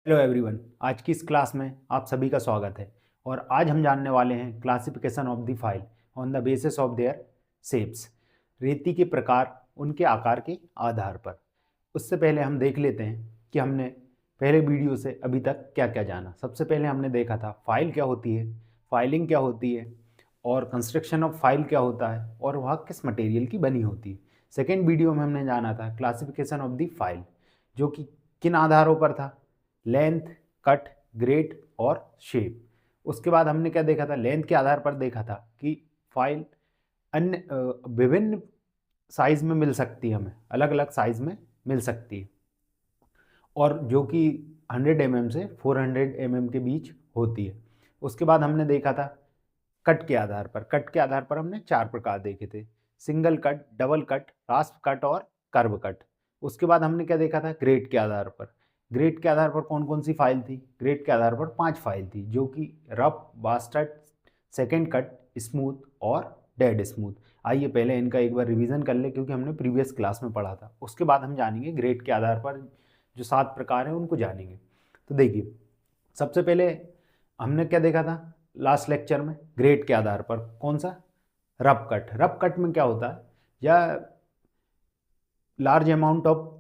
Hello everyone, आज की इस क्लास में आप सभी का स्वागत है। और आज हम जानने वाले हैं classification of the file on the basis of their shapes. रेती के प्रकार उनके आकार के आधार पर। उससे पहले हम देख लेते हैं कि हमने पहले वीडियो से अभी तक क्या क्या जाना। सबसे पहले हमने देखा था फाइल क्या होती है, फाइलिंग क्या होती है, और कंस्ट्रक्शन ऑफ फाइल क्या होता है, और वह किस मटेरियल की बनी होती है। सेकेंड वीडियो में हमने जाना था क्लासिफिकेशन ऑफ द फाइल, जो कि किन आधारों पर था, लेंथ, कट, ग्रेड और शेप। उसके बाद हमने क्या देखा था, लेंथ के आधार पर देखा था कि फाइल अन्य विभिन्न साइज में मिल सकती है, हमें अलग अलग साइज में मिल सकती है, और जो कि 100 mm से 400 mm के बीच होती है। उसके बाद हमने देखा था कट के आधार पर। कट के आधार पर हमने 4 प्रकार देखे थे, single cut, double cut, रास्प cut और कर्व कट। उसके बाद हमने क्या देखा था, ग्रेड के आधार पर। ग्रेड के आधार पर कौन कौन सी फाइल थी, ग्रेड के आधार पर 5 फाइल थी, जो कि rough, bastard, second cut, smooth और डेड स्मूथ। आइए पहले इनका एक बार रिवीजन कर ले, क्योंकि हमने प्रीवियस क्लास में पढ़ा था। उसके बाद हम जानेंगे ग्रेड के आधार पर जो 7 प्रकार हैं उनको जानेंगे। तो देखिए, सबसे पहले हमने क्या देखा था लास्ट लेक्चर में, ग्रेड के आधार पर कौन सा, रफ कट। रफ कट में क्या होता है, या large amount of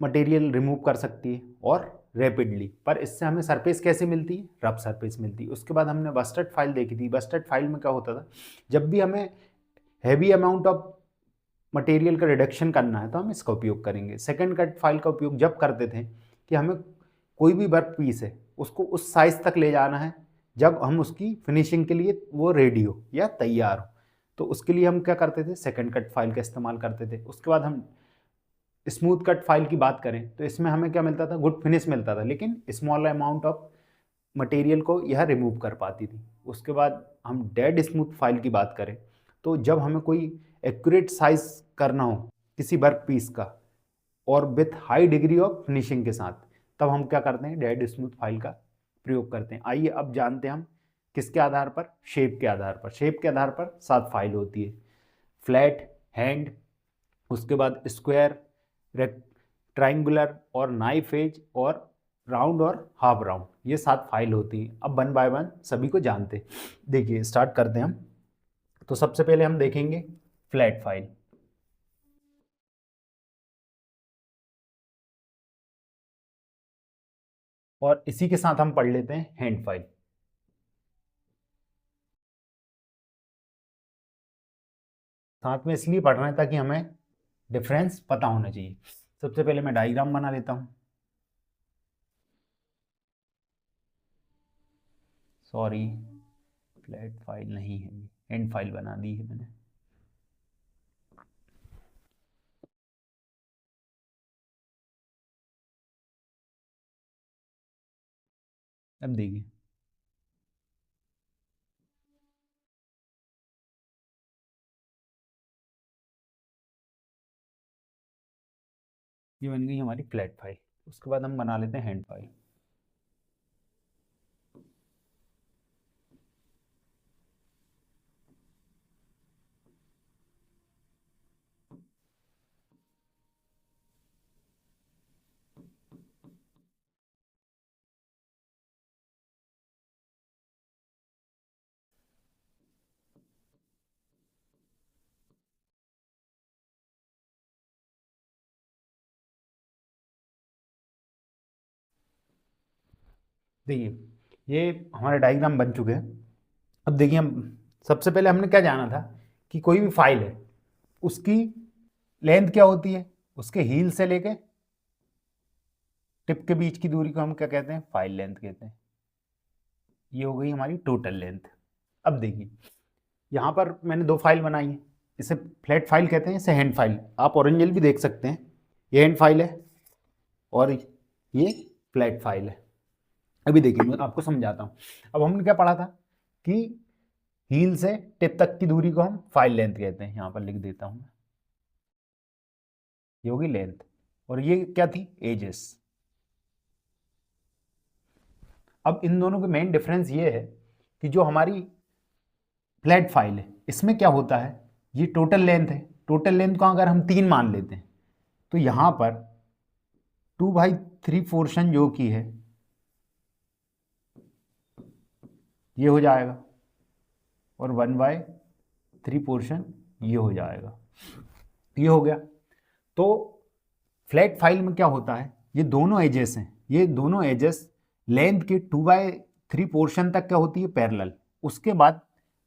material remove कर सकती है और रैपिडली, पर इससे हमें सरफेस कैसे मिलती है, रफ सरफेस मिलती है। उसके बाद हमने बस्टर्ड फाइल देखी थी। बस्टर्ड फाइल में क्या होता था, जब भी हमें हैवी अमाउंट ऑफ मटेरियल का रिडक्शन करना है तो हम इसका उपयोग करेंगे। सेकंड कट फाइल का उपयोग जब करते थे कि हमें कोई भी वर्क पीस है उसको उस साइज तक ले जाना है जब हम उसकी फिनिशिंग के लिए वो रेडी हो या तैयार हो, तो उसके लिए हम क्या करते थे, सेकंड कट फाइल का इस्तेमाल करते थे। उसके बाद हम स्मूथ कट फाइल की बात करें तो इसमें हमें क्या मिलता था, गुड फिनिश मिलता था, लेकिन स्मॉल अमाउंट ऑफ मटेरियल को यह रिमूव कर पाती थी। उसके बाद हम डेड स्मूथ फाइल की बात करें तो जब हमें कोई एक्यूरेट साइज करना हो किसी वर्क पीस का और with high degree of finishing के साथ, तब हम क्या करते हैं, डेड स्मूथ फाइल का प्रयोग करते हैं। आइए अब जानते हैं हम किसके आधार पर, शेप के आधार पर। शेप के आधार पर 7 फाइल होती है, फ्लैट, हैंड, उसके बाद स्क्वायर, ट्राइंगुलर और नाइफ एज और राउंड और हाफ राउंड। ये 7 फाइल होती हैं। अब वन बाय वन सभी को जानते हैं। देखिए स्टार्ट करते हैं हम। तो सबसे पहले हम देखेंगे फ्लैट फाइल, और इसी के साथ हम पढ़ लेते हैं हैंड फाइल। साथ में इसलिए पढ़ रहे हैं ताकि हमें डिफरेंस पता होना चाहिए। सबसे पहले मैं डायग्राम बना लेता हूँ। सॉरी, फ्लैट फाइल नहीं है, हैंड फाइल बना दी है मैंने। अब देखिए, ये बन गई हमारी फ्लैट फाइल। उसके बाद हम बना लेते हैं हैंड फाइल। देखिए ये हमारे डायग्राम बन चुके हैं। अब देखिए, हम सबसे पहले हमने क्या जाना था कि कोई भी फाइल है उसकी लेंथ क्या होती है, उसके हील से लेके टिप के बीच की दूरी को हम क्या कहते हैं, फाइल लेंथ कहते हैं। ये हो गई हमारी टोटल लेंथ। अब देखिए, यहाँ पर मैंने 2 फाइल बनाई है, इसे फ्लैट फाइल कहते हैं, इसे हैंड फाइल। आप ओरिजिनल भी देख सकते हैं, ये हैंड फाइल है और ये फ्लैट फाइल है। अभी देखिए मैं आपको समझाता हूँ। अब हमने क्या पढ़ा था कि हील से टिप तक की दूरी को हम फाइल लेंथ कहते हैं। यहाँ पर लिख देता हूँ, ये होगी लेंथ, और ये क्या थी, एजेस। अब इन दोनों के मेन डिफरेंस ये है कि जो हमारी फ्लैट फाइल है इसमें क्या होता है, ये टोटल लेंथ है। टोटल लेंथ को अगर हम 3 मान लेते हैं तो यहाँ पर 2/3 पोर्शन जो की है ये हो जाएगा, और 1/3 पोर्शन ये हो जाएगा। ये हो गया। तो फ्लैट फाइल में क्या होता है, ये दोनों एजेस हैं, ये दोनों एजेस लेंथ के 2/3 पोर्शन तक क्या होती है, पैरेलल। उसके बाद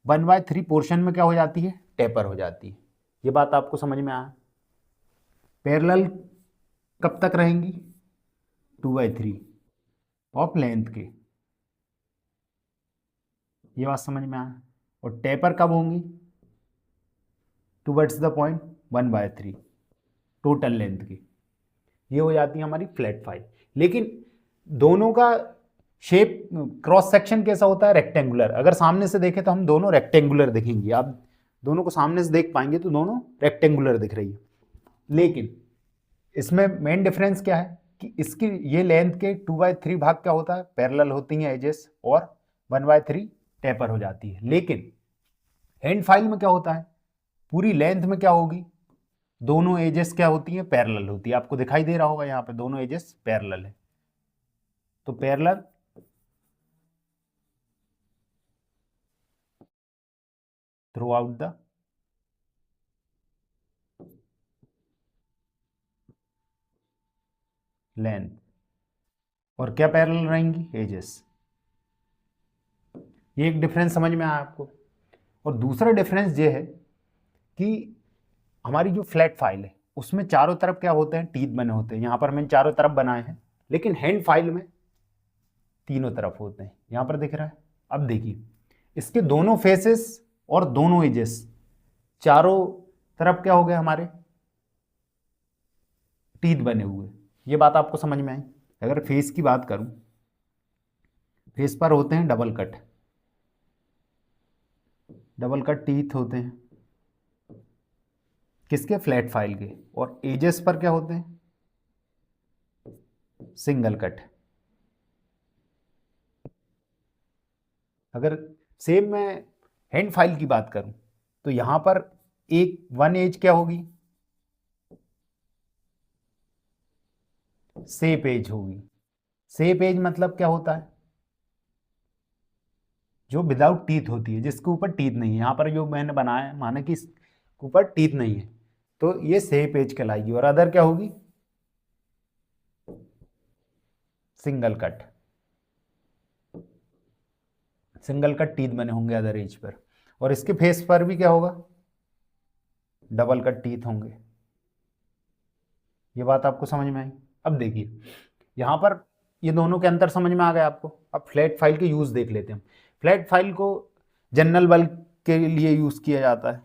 1/3 पोर्शन में क्या हो जाती है, टेपर हो जाती है। ये बात आपको समझ में आया। पैरेलल कब तक रहेंगी, 2/3 ऑफ लेंथ के, ये बात समझ में आया। और टेपर कब होंगी, towards the point 1/3 total length की। ये हो जाती है हमारी फ्लैट फाइल। लेकिन दोनों का शेप, क्रॉस सेक्शन कैसा होता है, रेक्टेंगुलर। अगर सामने से देखें तो हम दोनों रेक्टेंगुलर दिखेंगे, आप दोनों को सामने से देख पाएंगे तो दोनों रेक्टेंगुलर दिख रही है। लेकिन इसमें मेन डिफरेंस क्या है कि इसकी ये लेंथ के 2/3 भाग क्या होता है, पैरेलल होती हैं एजेस, और 1/3 टेपर हो जाती है। लेकिन हैंड फाइल में क्या होता है, पूरी लेंथ में क्या होगी, दोनों एजेस क्या होती हैं, पैरेलल होती है। आपको दिखाई दे रहा होगा यहाँ पे दोनों एजेस पैरेलल है। तो parallel through out the length, और क्या पैरेलल रहेंगी, एजेस। ये एक डिफरेंस समझ में आया आपको। और दूसरा डिफरेंस ये है कि हमारी जो फ्लैट फाइल है उसमें चारों तरफ क्या होते हैं, टीथ बने होते हैं। यहाँ पर मैंने चारों तरफ बनाए हैं, लेकिन हैंड फाइल में तीनों तरफ होते हैं। यहाँ पर दिख रहा है। अब देखिए, इसके दोनों फेसेस और दोनों एजेस, चारों तरफ क्या हो गए हमारे, टीथ बने हुए। ये बात आपको समझ में आई। अगर फेस की बात करूं, फेस पर होते हैं double cut, double cut teeth होते हैं किसके, फ्लैट फाइल के। और एजेस पर क्या होते हैं, सिंगल कट। अगर सेम मैं हैंड फाइल की बात करूं तो यहां पर एक वन एज क्या होगी, सेप एज होगी। सेप एज मतलब क्या होता है, जो विदाउट टीथ होती है, जिसके ऊपर टीथ नहीं है। यहां पर जो मैंने बनाया है माना कि इसके ऊपर टीथ नहीं है, तो ये सेप एज कहलाएगी। और अदर क्या होगी, single cut. Single cut teeth बने होंगे अदर एज पर। और इसके फेस पर भी क्या होगा, डबल कट टीथ होंगे। ये बात आपको समझ में आई। अब देखिए यहां पर ये दोनों के अंतर समझ में आ गया आपको। अब फ्लैट फाइल के यूज देख लेते हैं। फ्लैट फाइल को जनरल बल्क के लिए यूज किया जाता है।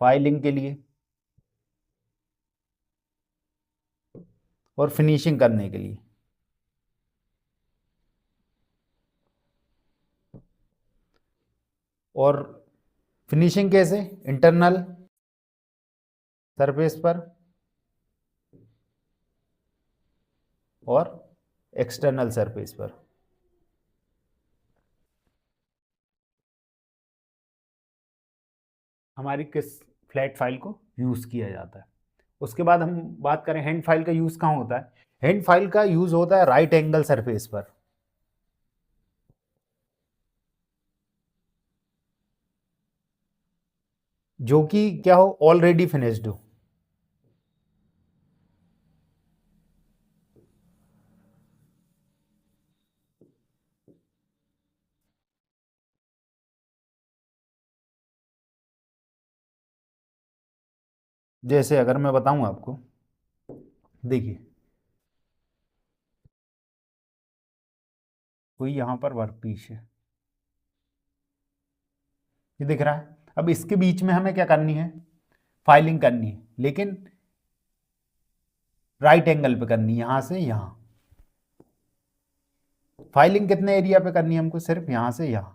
फाइलिंग के लिए और फिनिशिंग करने के लिए। और फिनिशिंग कैसे, इंटरनल सरफेस पर और एक्सटर्नल सरफेस पर। हमारी किस फ्लैट फाइल को यूज किया जाता है। उसके बाद हम बात करें हैंड फाइल का यूज कहाँ होता है। हैंड फाइल का यूज होता है राइट एंगल सरफेस पर, जो कि क्या हो, ऑलरेडी फिनिश्ड हो। जैसे अगर मैं बताऊं आपको, देखिए कोई यहां पर वर्क पीस है, ये दिख रहा है। अब इसके बीच में हमें क्या करनी है, फाइलिंग करनी है, लेकिन राइट एंगल पे करनी है, यहां से यहां। फाइलिंग कितने एरिया पे करनी है हमको, सिर्फ यहां से यहां।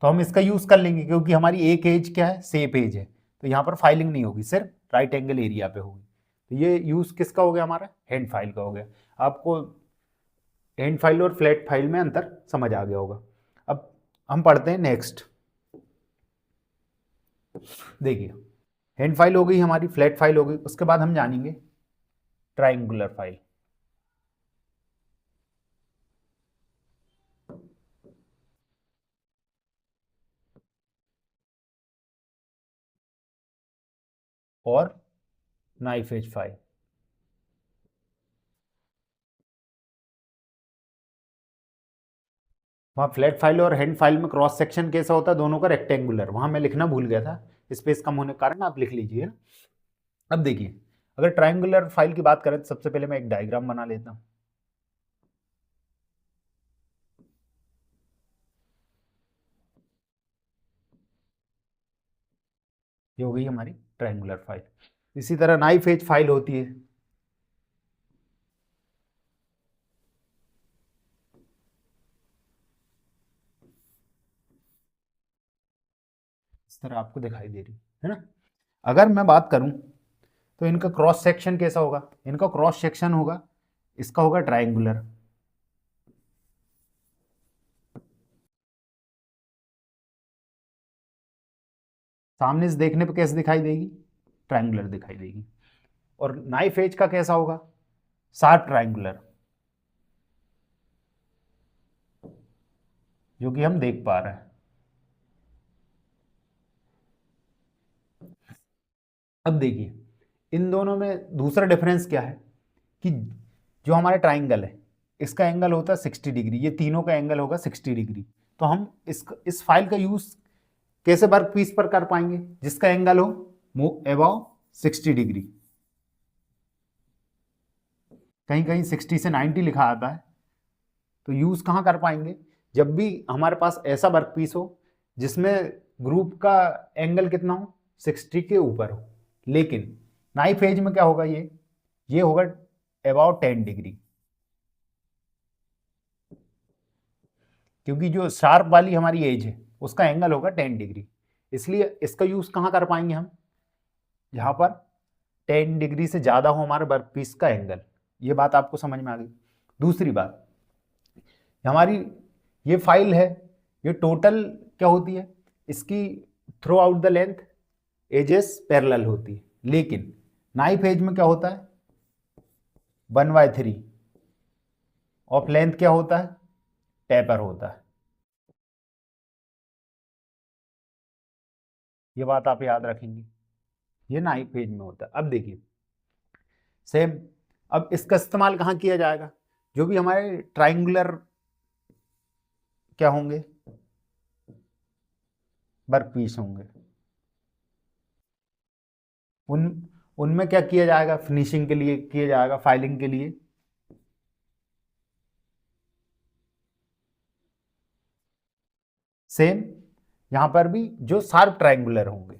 तो हम इसका यूज कर लेंगे क्योंकि हमारी एक एज क्या है, सेप एज है। तो यहां पर फाइलिंग नहीं होगी, सिर्फ राइट एंगल एरिया पे होगी। तो ये यूज किसका हो गया, हमारा हैंड फाइल का हो गया। आपको हैंड फाइल और फ्लैट फाइल में अंतर समझ आ गया होगा। अब हम पढ़ते हैं नेक्स्ट। देखिए हैंड फाइल हो गई हमारी, फ्लैट फाइल हो गई। उसके बाद हम जानेंगे ट्राइंगुलर फाइल। और नाइफ एज फाइल। वहाँ फ्लैट फाइल और हैंड फाइल में क्रॉस सेक्शन कैसा होता है, दोनों का रेक्टेंगुलर। वहाँ मैं लिखना भूल गया था, स्पेस कम होने के कारण, आप लिख लीजिए। अब देखिए, अगर ट्राइंगुलर फाइल की बात करें तो सबसे पहले मैं एक डायग्राम बना लेता हूँ। ये हो गई हमारी ट्राइंगुलर फाइल। इसी तरह नाइफ एज फाइल होती है। इस तरह आपको दिखाई दे रही है ना। अगर मैं बात करूं तो इनका क्रॉस सेक्शन कैसा होगा, इनका क्रॉस सेक्शन होगा, इसका होगा ट्राइंगुलर। सामने से देखने पे कैसे दिखाई देगी, ट्राइंगुलर दिखाई देगी। और नाइफ एज का कैसा होगा, शार्प ट्राइंगुलर, जो कि हम देख पा रहे हैं। अब देखिए, इन दोनों में दूसरा डिफरेंस क्या है कि जो हमारा ट्राइंगल है, इसका एंगल होता है 60 डिग्री, ये तीनों का एंगल होगा 60 डिग्री। तो हम इस फाइल का यूज कैसे वर्क पीस पर कर पाएंगे, जिसका एंगल हो अबाउ 60 डिग्री। कहीं कहीं 60 से 90 लिखा आता है। तो यूज कहाँ कर पाएंगे, जब भी हमारे पास ऐसा वर्क पीस हो जिसमें ग्रुप का एंगल कितना हो, 60 के ऊपर हो। लेकिन नाइफ एज में क्या होगा, ये होगा अबाउट 10 डिग्री, क्योंकि जो शार्प वाली हमारी एज है उसका एंगल होगा 10 डिग्री। इसलिए इसका यूज कहाँ कर पाएंगे हम, जहां पर 10 डिग्री से ज्यादा हो हमारे वर्क पीस का एंगल। ये बात आपको समझ में आ गई। दूसरी बात, हमारी ये फाइल है, ये टोटल क्या होती है, इसकी throughout the length edges parallel होती है। लेकिन नाइफ एज में क्या होता है, 1/3 ऑफ लेंथ क्या होता है, टेपर होता है। ये बात आप याद रखेंगे, ये नाइफ एज में होता है। अब देखिए सेम, अब इसका इस्तेमाल कहाँ किया जाएगा, जो भी हमारे ट्राइंगुलर क्या होंगे, वर्क पीस होंगे, उन उनमें क्या किया जाएगा, फिनिशिंग के लिए किया जाएगा, फाइलिंग के लिए। सेम यहां पर भी जो शार्प ट्राइंगुलर होंगे,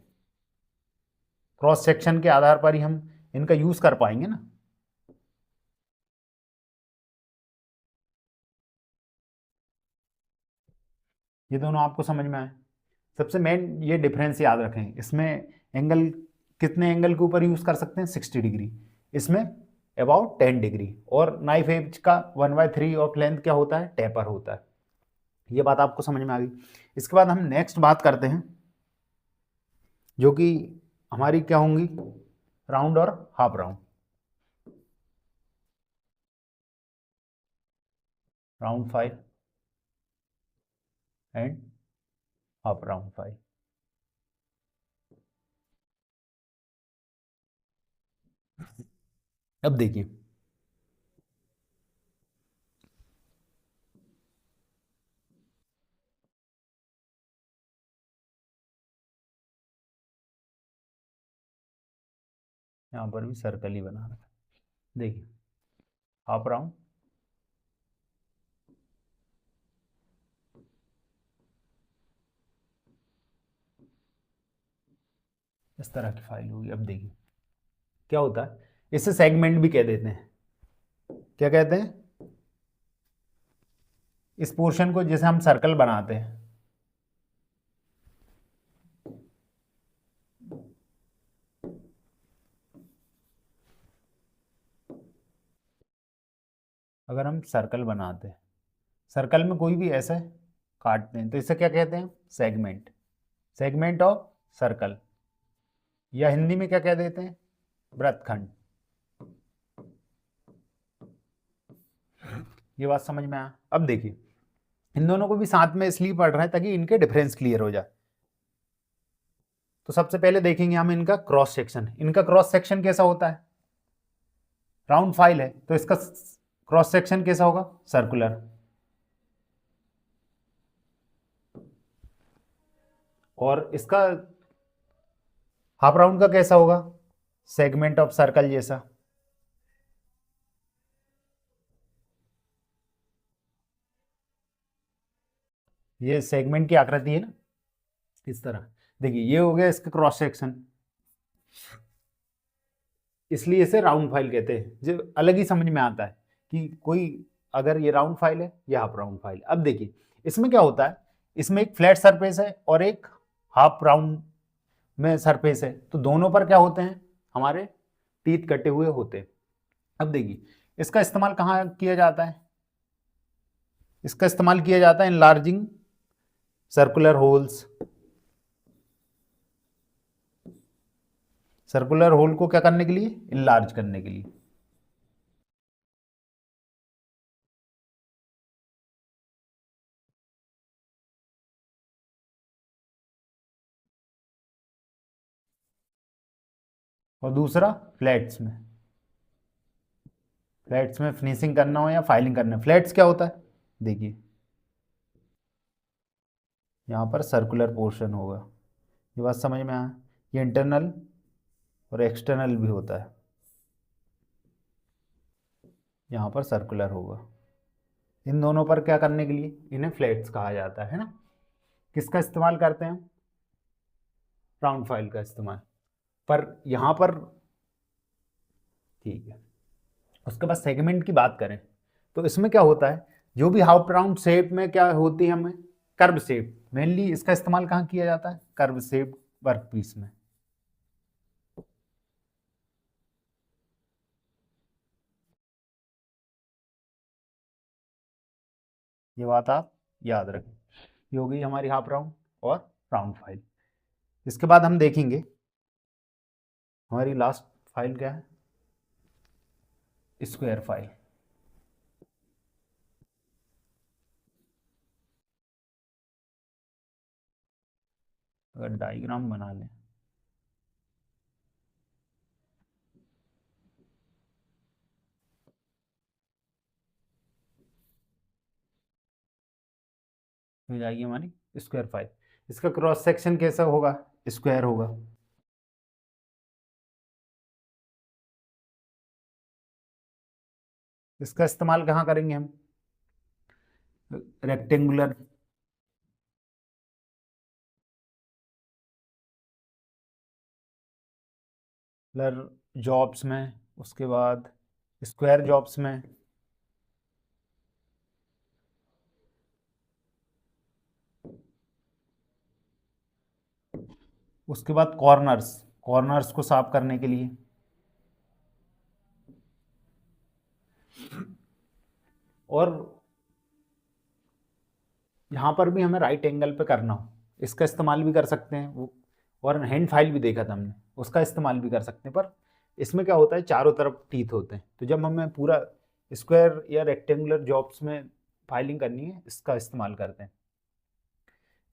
क्रॉस सेक्शन के आधार पर ही हम इनका यूज कर पाएंगे ना। ये दोनों आपको समझ में आए। सबसे मेन ये डिफरेंस याद रखें, इसमें एंगल कितने एंगल के ऊपर यूज कर सकते हैं, 60 डिग्री, इसमें अबाउट 10 डिग्री। और नाइफ एज का 1/3 ऑफ लेंथ क्या होता है, टेपर होता है। ये बात आपको समझ में आ गई। इसके बाद हम नेक्स्ट बात करते हैं, जो कि हमारी क्या होंगी, राउंड और half round. Round file and half round file. अब देखिए, यहां पर भी सर्कल ही बना रखा। देखिए हाफ राउंड, इस तरह की फाइल होगी। अब देखिए क्या होता है, इसे सेगमेंट भी कह देते हैं। क्या कहते हैं, इस पोर्शन को जैसे हम सर्कल बनाते हैं, अगर हम सर्कल बनाते हैं, सर्कल में कोई भी ऐसे काटते हैं, तो इसे क्या कहते हैं, सेगमेंट, सेगमेंट ऑफ सर्कल, या हिंदी में क्या कह देते हैं, वृत्तखंड। ये बात समझ में आया। अब देखिए इन दोनों को भी साथ में इसलिए पढ़ रहे हैं ताकि इनके डिफरेंस क्लियर हो जाए। तो सबसे पहले देखेंगे हम इनका क्रॉस सेक्शन। इनका क्रॉस सेक्शन कैसा होता है, राउंड फाइल है तो इसका क्रॉस सेक्शन कैसा होगा, सर्कुलर। और इसका हाफ राउंड का कैसा होगा, सेगमेंट ऑफ सर्कल जैसा। ये सेगमेंट की आकृति है ना, इस तरह। देखिए ये हो गया इसका क्रॉस सेक्शन, इसलिए इसे राउंड फाइल कहते हैं। जो अलग ही समझ में आता है कि कोई अगर ये राउंड फाइल है या हाफ राउंड फाइल। अब देखिए इसमें क्या होता है, इसमें एक फ्लैट सरफेस है और एक हाफ राउंड में सरफेस है, तो दोनों पर क्या होते हैं, हमारे टीथ कटे हुए होते हैं। अब देखिए इसका इस्तेमाल कहाँ किया जाता है, इसका इस्तेमाल किया जाता है enlarging circular holes. Circular hole को क्या करने के लिए, इनलार्ज करने के लिए। और दूसरा फ्लैट्स में, फ्लैट्स में फिनिशिंग करना हो या फाइलिंग करना है। फ्लैट्स क्या होता है, देखिए यहाँ पर सर्कुलर पोर्शन होगा, ये बात समझ में आया। ये इंटरनल और एक्सटर्नल भी होता है, यहाँ पर सर्कुलर होगा। इन दोनों पर क्या करने के लिए इन्हें फ्लैट्स कहा जाता है ना। किसका इस्तेमाल करते हैं, राउंड फाइल का इस्तेमाल। पर यहाँ पर ठीक है। उसके बाद सेगमेंट की बात करें तो इसमें क्या होता है, जो भी हाफ राउंड शेप में क्या होती है, हमें कर्व शेप, मेनली इसका इस्तेमाल कहाँ किया जाता है, कर्व शेप वर्क पीस में। ये बात आप याद रखें। ये हो गई हमारी हाफ राउंड और राउंड फाइल। इसके बाद हम देखेंगे हमारी लास्ट फाइल क्या है, स्क्वायर फाइल। अगर डायग्राम बना लें हो जाएगी हमारी स्क्वायर फाइल। इसका क्रॉस सेक्शन कैसा होगा, स्क्वायर होगा। इसका इस्तेमाल कहाँ करेंगे हम, रेक्टेंगुलर जॉब्स में, उसके बाद स्क्वायर जॉब्स में, उसके बाद कॉर्नर्स, कॉर्नर्स को साफ करने के लिए। और यहाँ पर भी हमें राइट एंगल पे करना हो, इसका इस्तेमाल भी कर सकते हैं वो। और हैंड फाइल भी देखा था हमने, उसका इस्तेमाल भी कर सकते हैं। पर इसमें क्या होता है, चारों तरफ टीथ होते हैं, तो जब हमें पूरा स्क्वायर या रेक्टेंगुलर जॉब्स में फाइलिंग करनी है, इसका इस्तेमाल करते हैं।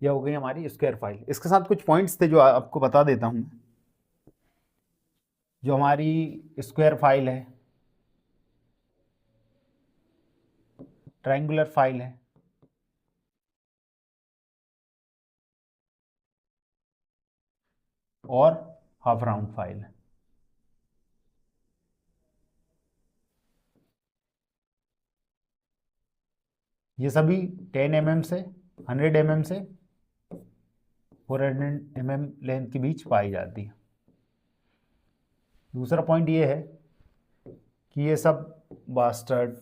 यह हो गई हमारी स्क्वायर फाइल। इसके साथ कुछ पॉइंट्स थे जो आपको बता देता हूँ। जो हमारी स्क्वायर फाइल है, ट्रायंगुलर फाइल है, और हाफ राउंड फाइल है। ये सभी 10 mm से 100 mm से 400 mm लेंथ के बीच पाई जाती है। दूसरा पॉइंट ये है कि ये सब bastard,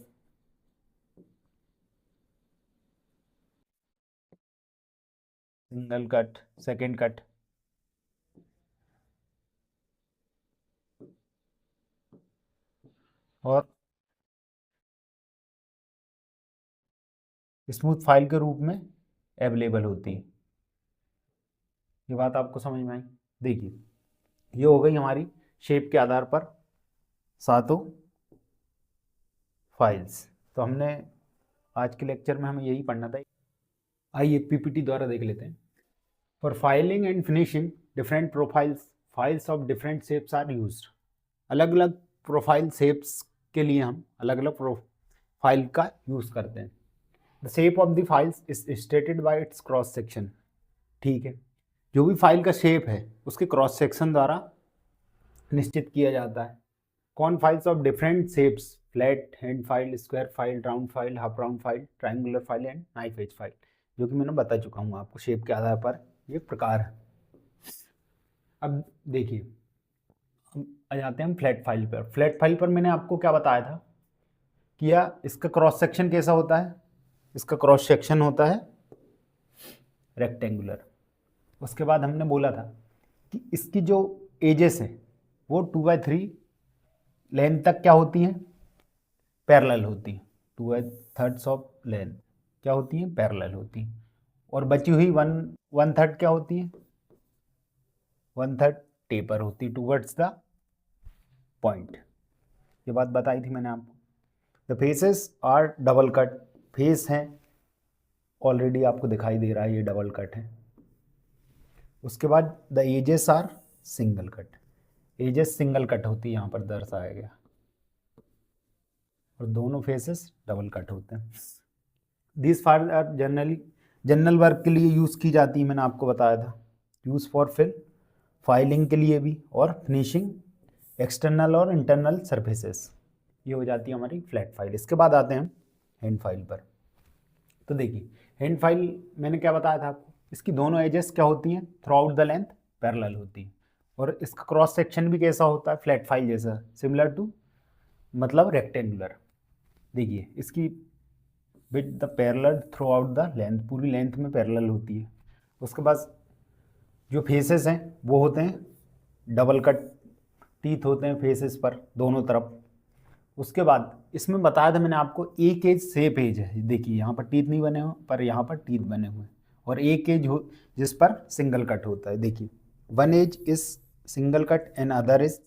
single cut, second cut, और स्मूथ फाइल के रूप में अवेलेबल होती है। ये बात आपको समझ में आई। देखिए ये हो गई हमारी शेप के आधार पर सातों फाइल्स। तो हमने आज के लेक्चर में हमें यही पढ़ना था। आइए पीपीटी द्वारा देख लेते हैं। For filing and finishing different profiles files of different shapes are used. अलग अलग प्रोफाइल शेप्स के लिए हम अलग अलग प्रोफाइल का यूज़ करते हैं। The shape of the files is stated by it's cross section. ठीक है, जो भी फाइल का शेप है उसके क्रॉस सेक्शन द्वारा निश्चित किया जाता है। कौन files of different shapes, flat hand file, square file, round file, half round file, triangular file and knife edge file, जो कि मैंने बता चुका हूँ आपको शेप के आधार पर ये प्रकार है। अब देखिए, हम आ जाते हैं हम फ्लैट फाइल पर। फ्लैट फाइल पर मैंने आपको क्या बताया था कि इसका क्रॉस सेक्शन कैसा होता है? इसका क्रॉस सेक्शन होता है रेक्टेंगुलर। उसके बाद हमने बोला था कि इसकी जो एजेस है वो 2/3 लेंथ तक क्या होती हैं? पैरेलल होती हैं। 2/3 ऑफ लेंथ क्या होती हैं? पैरेलल होती हैं। और बची हुई 1/3 क्या होती है? 1/3 टेपर होती है टूवर्ड्स द पॉइंट। ये बात बताई थी मैंने आपको। The faces are double cut. Face हैं ऑलरेडी आपको दिखाई दे रहा है, ये डबल कट है। उसके बाद the edges are single cut. Edges single cut होती है, यहाँ पर दर्शाया गया, और दोनों फेसेस डबल कट होते हैं। This file are general work के लिए यूज़ की जाती है, मैंने आपको बताया था। यूज़ फॉर फिल फाइलिंग के लिए भी, और फिनिशिंग एक्सटर्नल और इंटरनल सरफेसेस। ये हो जाती है हमारी फ्लैट फाइल। इसके बाद आते हैं हैंड फाइल पर। तो देखिए, हैंड फाइल मैंने क्या बताया था आपको, इसकी दोनों एजेस क्या होती हैं? Through out the length parallel होती है। और इसका क्रॉस सेक्शन भी कैसा होता है? फ्लैट फाइल जैसा, सिमिलर टू मतलब रेक्टेंगुलर। देखिए, इसकी with the parallel through out the length, पूरी लेंथ में पैरेलल होती है। उसके बाद जो फेसेस हैं वो होते हैं डबल कट, टीथ होते हैं फेसेस पर दोनों तरफ। उसके बाद इसमें बताया था मैंने आपको, एक एज सेप एज है। देखिए, यहाँ पर टीथ नहीं बने हुए, पर यहाँ पर टीथ बने हुए हैं। और एक एज हो जिस पर सिंगल कट होता है। देखिए, one edge is single cut and other is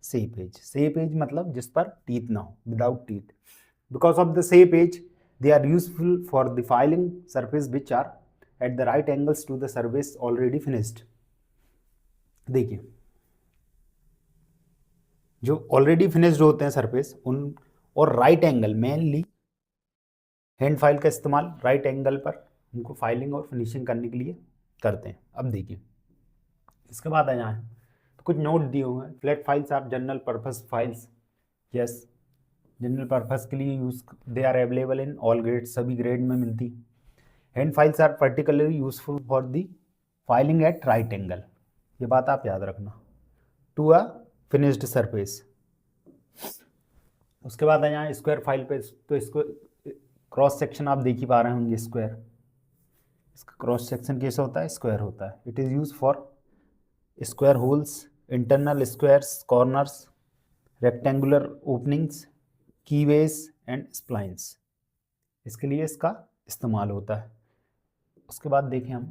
safe edge. Safe edge मतलब जिस पर टीथ ना हो, without teeth. Because of the safe edge they are useful for the filing surface which are at the right angles to the surface already finished। देखिए, जो already finished होते हैं surface उन, और right angle, mainly hand file का इस्तेमाल right angle पर उनको फाइलिंग और फिनिशिंग करने के लिए करते हैं। अब देखिए, इसके बाद आ जाए तो कुछ नोट दिए हुए हैं। Flat files are general purpose files. Yes, general purpose के लिए use, they are available in all grade, सभी ग्रेड में मिलती। Hand files are particularly useful for the filing at right angle. ये बात आप याद रखना, टू अ फिनिश्ड सरफेस। उसके बाद यहाँ स्क्वायर फाइल पे, तो इसको क्रॉस सेक्शन आप देख ही पा रहे होंगे। स्क्वायर, इसका क्रॉस सेक्शन कैसा होता है? स्क्वायर होता है। It is use for square holes, internal squares, corners, rectangular openings, keyways and splines. इसके लिए इसका इस्तेमाल होता है। उसके बाद देखें हम,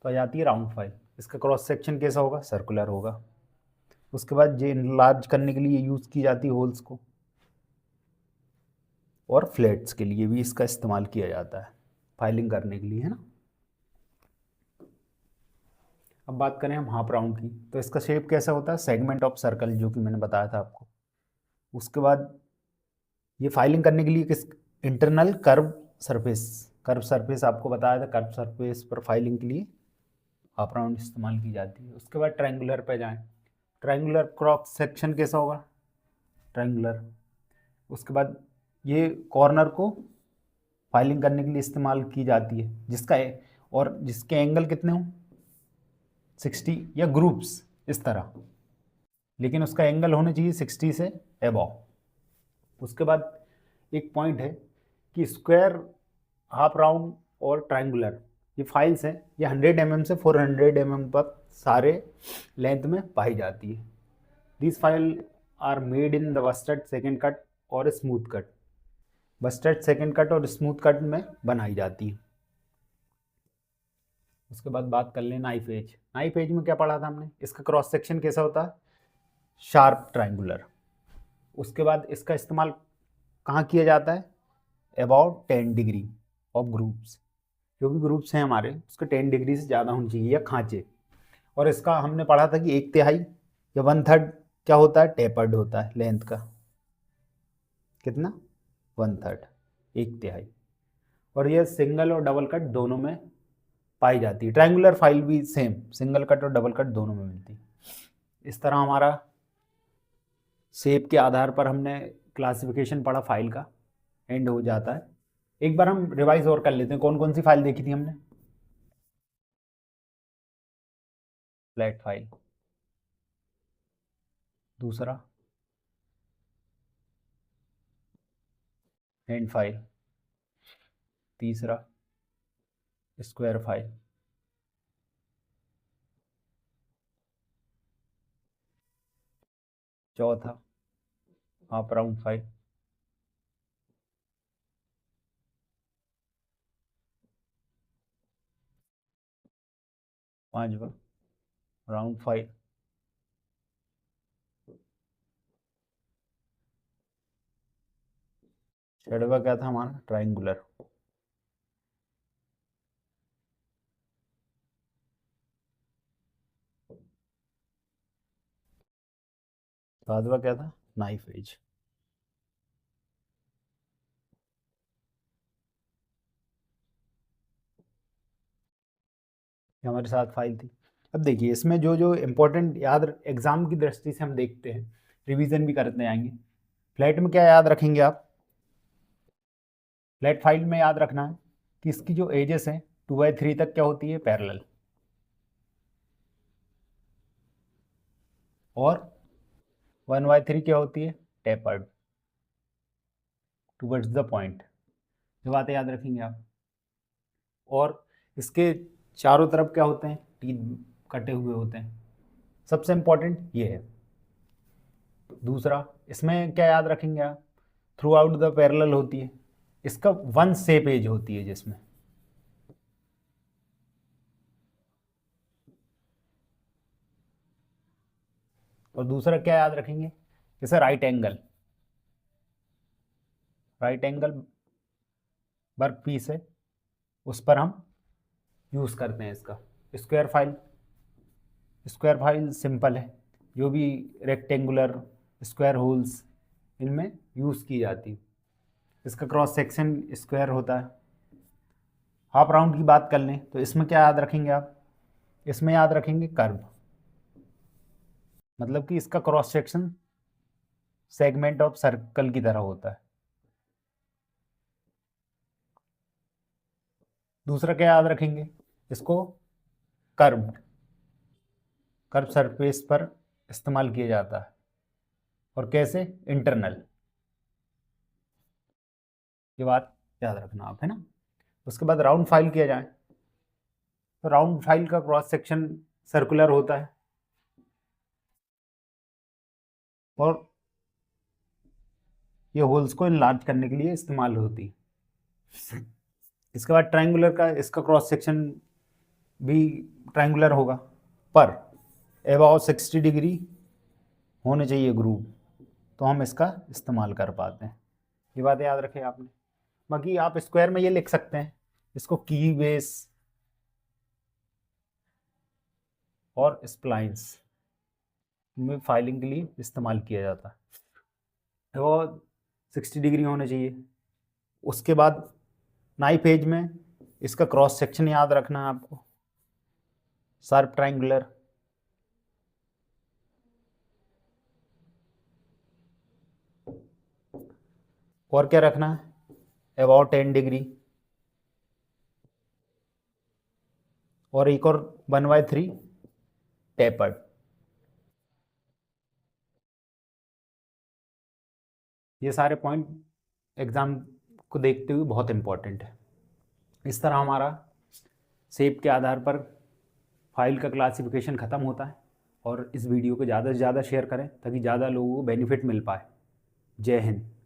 तो आ जाती है राउंड फाइल। इसका क्रॉस सेक्शन कैसा होगा? सर्कुलर होगा। उसके बाद ये इनलार्ज करने के लिए यूज़ की जाती है होल्स को, और फ्लैट्स के लिए भी इसका इस्तेमाल किया जाता है फाइलिंग करने के लिए, है ना। अब बात करें हम हाफ राउंड की, तो इसका शेप कैसा होता है? सेगमेंट ऑफ सर्कल, जो कि मैंने बताया था आपको। उसके बाद ये फाइलिंग करने के लिए किस, इंटरनल कर्व सरफेस आपको बताया था, कर्व सरफेस पर फाइलिंग के लिए हाफ राउंड इस्तेमाल की जाती है। उसके बाद ट्रायंगुलर पे जाएं। ट्रायंगुलर क्रॉस सेक्शन कैसा होगा? ट्रायंगुलर। उसके बाद ये कॉर्नर को फाइलिंग करने के लिए इस्तेमाल की जाती है, और जिसके एंगल कितने हों? 60, या ग्रुप्स इस तरह, लेकिन उसका एंगल होना चाहिए 60 से अबव। उसके बाद एक पॉइंट है कि स्क्वायर, हाफ राउंड और ट्रायंगुलर ये फाइल्स हैं, ये 100 mm से 400 mm पर सारे लेंथ में पाई जाती है। This file are made in the bastard second cut और smooth cut. Bastard second cut और स्मूथ कट में बनाई जाती है। उसके बाद बात कर लें नाइफ एज। नाइफ एज में क्या पढ़ा था हमने? इसका क्रॉस सेक्शन कैसा होता है? Sharp triangular. उसके बाद इसका इस्तेमाल कहाँ किया जाता है? अबाउट 10 डिग्री ऑफ ग्रुप्स, जो भी ग्रुप्स हैं हमारे उसके 10 डिग्री से ज़्यादा होनी चाहिए या खांचे। और इसका हमने पढ़ा था कि 1/3 या 1/3 क्या होता है, टेपर्ड होता है लेंथ का, कितना 1/3, 1/3। और ये सिंगल और डबल कट दोनों में पाई जाती है। ट्रायंगुलर फाइल भी सेम, सिंगल कट और डबल कट दोनों में मिलती है। इस तरह हमारा शेप के आधार पर हमने क्लासिफिकेशन पढ़ा फाइल का, एंड हो जाता है। एक बार हम रिवाइज और कर लेते हैं, कौन कौन सी फाइल देखी थी हमने। फ्लैट फाइल, दूसरा हैंड फाइल, तीसरा स्क्वायर फाइल, चौथा हाफ राउंड फाइल, पांचवा राउंड फाइल, छठवा क्या था हमारा, ट्रायंगुलर। सातवा क्या था, नाइफ एज। ये हमारे साथ फाइल थी। अब देखिए इसमें जो जो इम्पोर्टेंट याद एग्जाम की दृष्टि से हम देखते हैं, रिवीजन भी करते आएंगे। फ्लैट में क्या याद रखेंगे आप, फ्लैट फाइल में याद रखना है कि इसकी जो एजेस हैं 2/3 तक क्या होती है, पैरेलल, और 1/3 क्या होती है, टेपर्ड टुवर्ड्स द पॉइंट। ये बातें याद रखेंगे आप। और इसके चारों तरफ क्या होते हैं, टीथ कटे हुए होते हैं, सबसे इम्पोर्टेंट ये है। दूसरा इसमें क्या याद रखेंगे आप, थ्रू आउट द पैरेलल होती है, इसका वन शेप एज होती है जिसमें, और दूसरा क्या याद रखेंगे, जैसे right angle, right angle work piece है, उस पर हम यूज़ करते हैं इसका। Square file, square file simple है, जो भी रेक्टेंगुलर स्क्वायर होल्स इनमें यूज़ की जाती है। इसका क्रॉस सेक्शन स्क्वायर होता है। हाफ राउंड की बात कर लें तो इसमें क्या याद रखेंगे आप, इसमें याद रखेंगे कर्व, मतलब कि इसका cross section segment of circle की तरह होता है। दूसरा क्या याद रखेंगे, इसको कर्व, कर्व सरफेस पर इस्तेमाल किया जाता है, और कैसे, इंटरनल। ये बात याद रखना आप, है ना। उसके बाद राउंड फाइल किया जाए तो राउंड फाइल का क्रॉस सेक्शन सर्कुलर होता है, और ये होल्स को इनलार्ज करने के लिए इस्तेमाल होती है। इसके बाद ट्रायंगुलर का, इसका क्रॉस सेक्शन भी ट्रायंगुलर होगा, पर अबाव 60 डिग्री होने चाहिए ग्रुप, तो हम इसका इस्तेमाल कर पाते हैं। ये बात याद रखें आपने। बाकी आप स्क्वायर में ये लिख सकते हैं, इसको की बेस और स्प्लाइंस में फाइलिंग के लिए इस्तेमाल किया जाता है, वो 60 डिग्री होने चाहिए। उसके बाद नाइफ एज में इसका क्रॉस सेक्शन याद रखना है आपको, शार्प ट्रायंगुलर। और क्या रखना है, अबाउट 10 डिग्री, और एक और 1/3 टेपर्ड। ये सारे पॉइंट एग्जाम को देखते हुए बहुत इंपॉर्टेंट है। इस तरह हमारा शेप के आधार पर फाइल का क्लासिफिकेशन ख़त्म होता है। और इस वीडियो को ज़्यादा से ज़्यादा शेयर करें ताकि ज़्यादा लोगों को बेनिफिट मिल पाए। जय हिंद।